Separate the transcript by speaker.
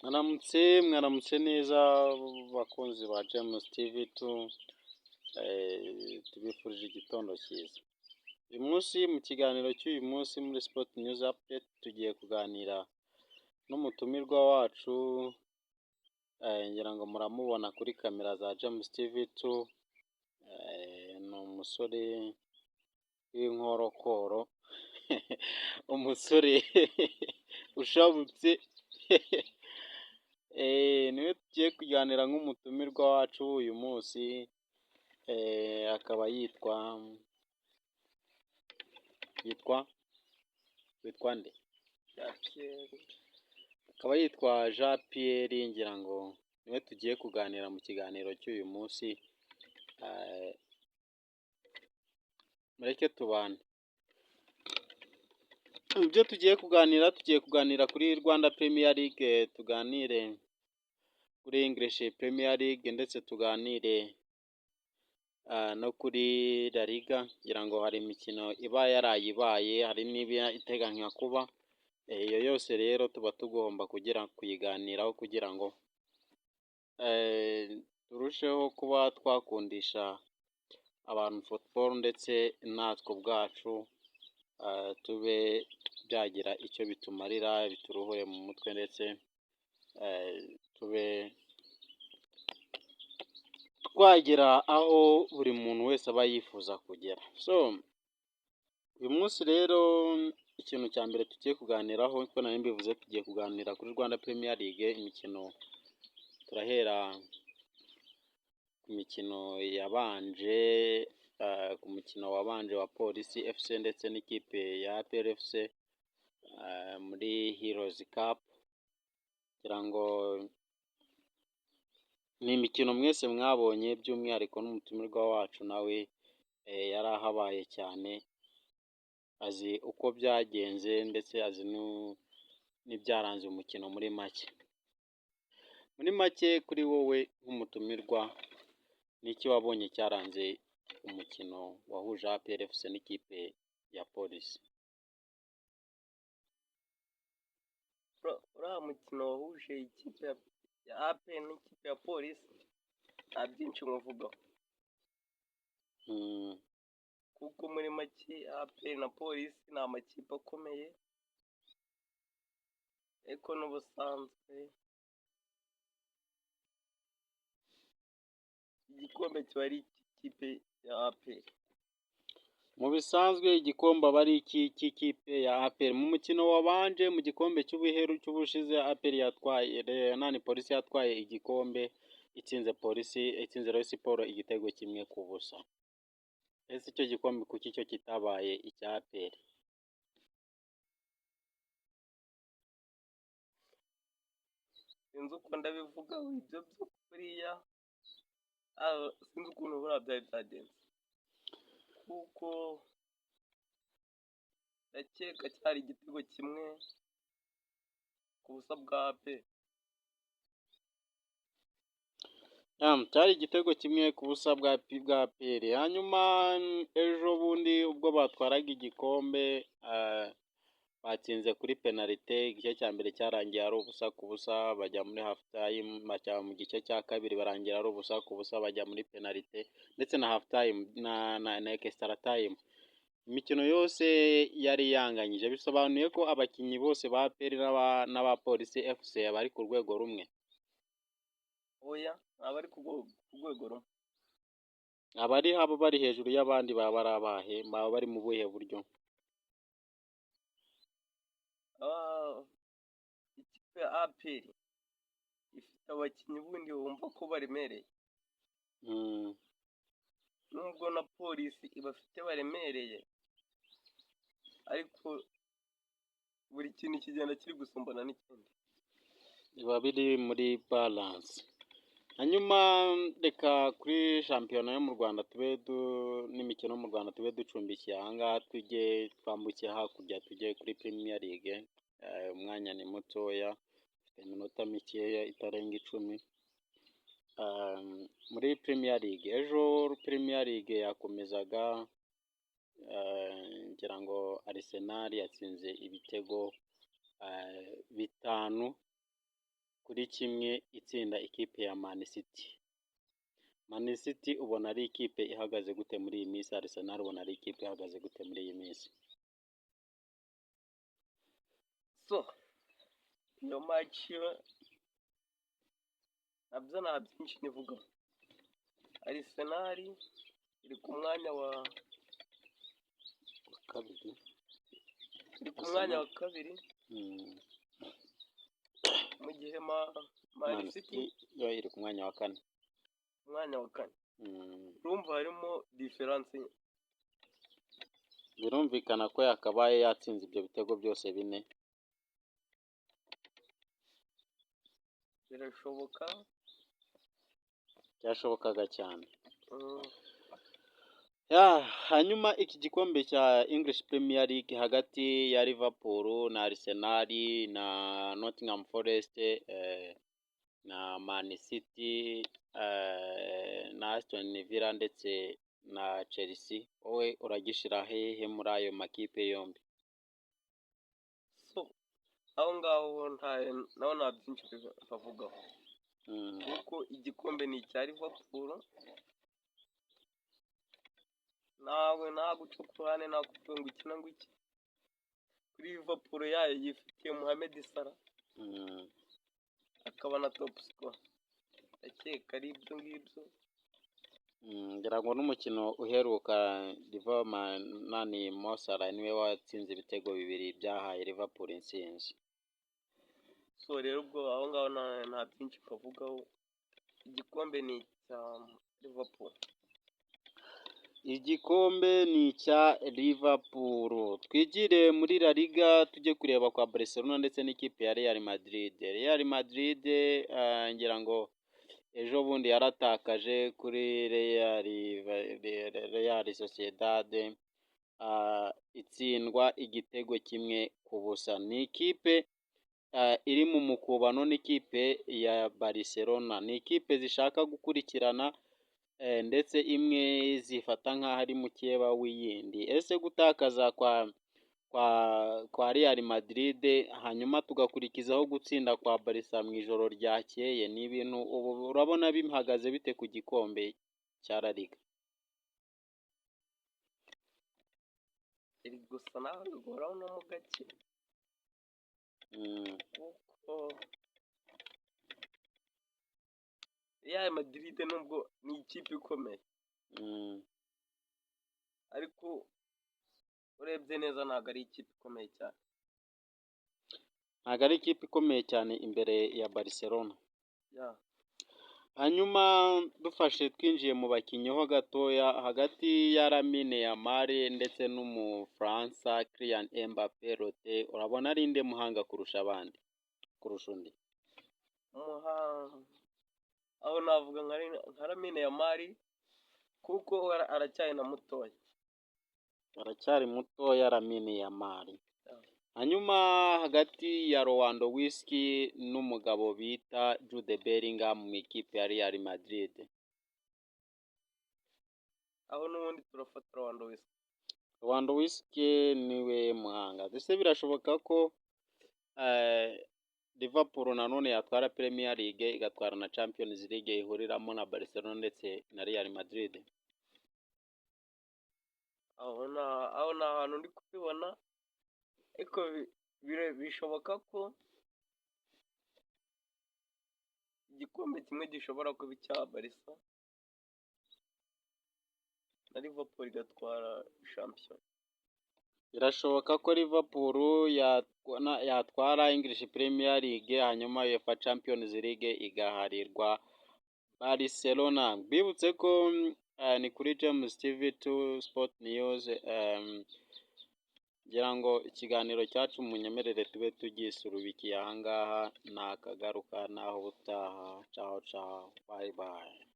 Speaker 1: Mwaramutse neza bakunzi ba James TV tubifurije igitondo cyiza. Uyu munsi mu kiganiro cy'uyu munsi muri Sport News Update tugiye kuganira n'umutumirwa wacu, ngira ngo muramubona kuri kamera za James TV, ni umusore w'inkorokoro umusore ushabutse niwe tugiye kuganira nk'umutumirwa wacu uyu munsi, akaba yitwa nde? Akaba yitwa Jean Pierre, ngira ngo niwe tugiye kuganira mu kiganiro cy'uyu munsi. Mureke tubane. Ibyo tugiye kuganira kuri Rwanda Premier League, tuganire kuri English Premier League, ndetse tuganire no kuri La Liga. Ngira ngo hari imikino iba yarayibaye, hari n'iba iteganywa kuba. Iyo yose rero tuba tugomba kuyiganiraho kugira ngo turusheho kuba twakundisha abantu football, ndetse natwe ubwacu tube byagira icyo bitumarira, bituruhure mu mutwe, ndetse tube twagera aho buri muntu wese aba yifuza kugera. Uyu munsi rero ikintu cya mbere tugiye kuganiraho, uko nari mbivuze, tugiye kuganira kuri Rwanda Premier League. Imikino turahera ku mikino yabanje, ku mukino wabanje wa Police FC ndetse n'ikipe ya APR FC muri Heroes Cup. Kugira ngo ni imikino mwese mwabonye, by'umwihariko n'umutumirwa wacu nawe yari ahabaye cyane, azi uko byagenze ndetse azi n'ibyaranze umukino muri make. Kuri wowe nk'umutumirwa, n'iki wabonye cyaranze umukino wahuje APR FC n'ikipe ya Police?
Speaker 2: Uriya mukino wahuje ikipe ya APR n'ikipe ya Police nta byinshi nkuvugaho, kuko muri make APR na Police ni amakipe akomeye, ariko n'ubusanzwe igikombe kiba ari ikipe ya APR.
Speaker 1: Mu bisanzwe igikombe aba ari ikipe ya APR. Mu mukino wabanje, mu gikombe cy'ubushize, APR yatwaye Police yatwaye igikombe itsinze Rayon Sports igitego 1-0. Ese icyo gikombe kuki cyo kitabaye icya APR?
Speaker 2: Sinzi uko ndabivugaho ibyo byo kuriya, sinzi ukuntu buriya byari byagenze, kuko ndakeka cyari igitego 1-0 bwa APR.
Speaker 1: Cyari igitego 1-0 bwa APR. Hanyuma ejo bundi ubwo batwaraga igikombe, batsinze kuri penalite. Igice cya mbere cyarangiye ari 0-0, bajya muri half time. Mu gice cya kabiri barangira ari 0-0, bajya muri penalite, ndetse na half time na extra time. Imikino yose yari yanganyije. Bisobanuye ko abakinnyi bose ba APR n'aba Police FC bari ku rwego rumwe.
Speaker 2: Oya, abari ku rwego rumwe.
Speaker 1: Abo bari hejuru y'abandi baba ari abahe? Baba bari mu buhe buryo?
Speaker 2: Ikipe ya APR ifite abakinnyi bundi wumva ko baremereye, nubwo na Police ibafite baremereye, ariko buri kintu kigenda kiri gusumbana n'ikindi,
Speaker 1: biba biri muri balance. Hanyuma reka kuri shampiyona yo mu Rwanda n'imikino yo mu Rwanda tube ducumbikiye ahangaha, twambuke hakurya tujye kuri Premier League. Umwanya ni mutoya, ufite iminota mikeya itarenga 10. Muri Premier League ejo, Premier League yakomezaga, ngira ngo Arsenal yatsinze ibitego 5 1-0 itsinda ikipe ya Man City. Man City ubona ari ikipe ihagaze gute muri iyi minsi? Arsenal ubona ari ikipe ihagaze gute muri iyi minsi?
Speaker 2: so iyo match nabyo nta byinshi nivugaho. Arsenal iri ku mwanya wa
Speaker 1: Kabiri.
Speaker 2: wa kabiri, mu gihe Man City
Speaker 1: yo iri ku mwanya wa 4.
Speaker 2: umwanya wa kane. Urumva harimo diferanse.
Speaker 1: Birumvikana ko yakabaye yatsinze ibyo bitego byose 4.
Speaker 2: Birashoboka.
Speaker 1: Byashobokaga cyane.
Speaker 2: Mm,
Speaker 1: Hanyuma iki gikombe cya English Premier League hagati ya Liverpool na Arsenal na Nottingham Forest na Man City na Aston Villa ndetse na Chelsea, wowe uragishira hehe muri ayo makipe yombi?
Speaker 2: so aho ngaho naho nta byinshi bavugaho, kuko igikombe ni icya Liverpool. Nawe nta guca ku ruhande, nta kuvuga ngo iki na ngo iki. Kuri Liverpool yayo yifitiye Mohamed Salah, akaba na top score. Ndakeka ari ibyo ngibyo.
Speaker 1: Ngira ngo n'umukino uheruka Mo Salah niwe watsinze ibitego 2 byahaye Liverpool intsinzi.
Speaker 2: So rero ubwo aho ngaho nta byinshi bavugaho. Igikombe ni icya Liverpool.
Speaker 1: Igikombe ni icya Liverpool. Twigire muri La Liga tujye kureba kwa Barcelona ndetse n'ikipe ya Real Madrid. Real Madrid ngira ngo ejo bundi yaratakaje kuri Real Sociedad, itsindwa igitego 1-0. Ni ikipe iri mu mukubano n'ikipe ya Barcelona. Ni ikipe zishaka gukurikirana ndetse imwe zifata nk'aho ari mukeba w'iyindi. Ese gutakaza kwa Real Madrid hanyuma tugakurikizaho gutsinda kwa Barca mu ijoro ryakeye, ni ibintu ubu urabona bihagaze bite ku gikombe cya La Liga?
Speaker 2: Iri gusa naho bigoraho no mu gake, kuko Real Madrid nubwo ni ikipe ikomeye, ariko urebye neza ntabwo ari ikipe ikomeye cyane.
Speaker 1: Ntabwo ari ikipe ikomeye cyane imbere ya Barcelona. Hanyuma dufashe twinjiye mu bakinnyi ho gatoya, hagati ya Lamine Yamal ndetse n'umufaransa Kylian Mbappé, urabona ari inde muhanga kurusha undi?
Speaker 2: Aho navuga nka Lamine Yamal, kuko aracyari na mutoya.
Speaker 1: Aracyari mutoya Lamine Yamal. Hanyuma hagati ya Lewandowski n'umugabo bita Jude Bellingham mu ikipe ya Real Madrid.
Speaker 2: Aho n'ubundi turafata
Speaker 1: Lewandowski niwe muhanga. Ese birashoboka ko Liverpool nanone yatwara Premier League igatwara na Champions League ihuriramo na Barcelona ndetse na Real Madrid?
Speaker 2: aho ni ahantu ndi kubibona, ariko bishoboka ko igikombe kimwe gishobora kuba icya Barca na Liverpool igatwara shampiyona.
Speaker 1: Birashoboka ko Liverpool yatwara English Premier League hanyuma UEFA Champions League igaharirwa Barcelona. Bibutse ko ni kuri James TV 2 Sport News. Ngira ngo ikiganiro cyacu munyemerere tube tugisurubikiye ahangaha, nakagaruka naho ubutaha. Ciao, bye bye.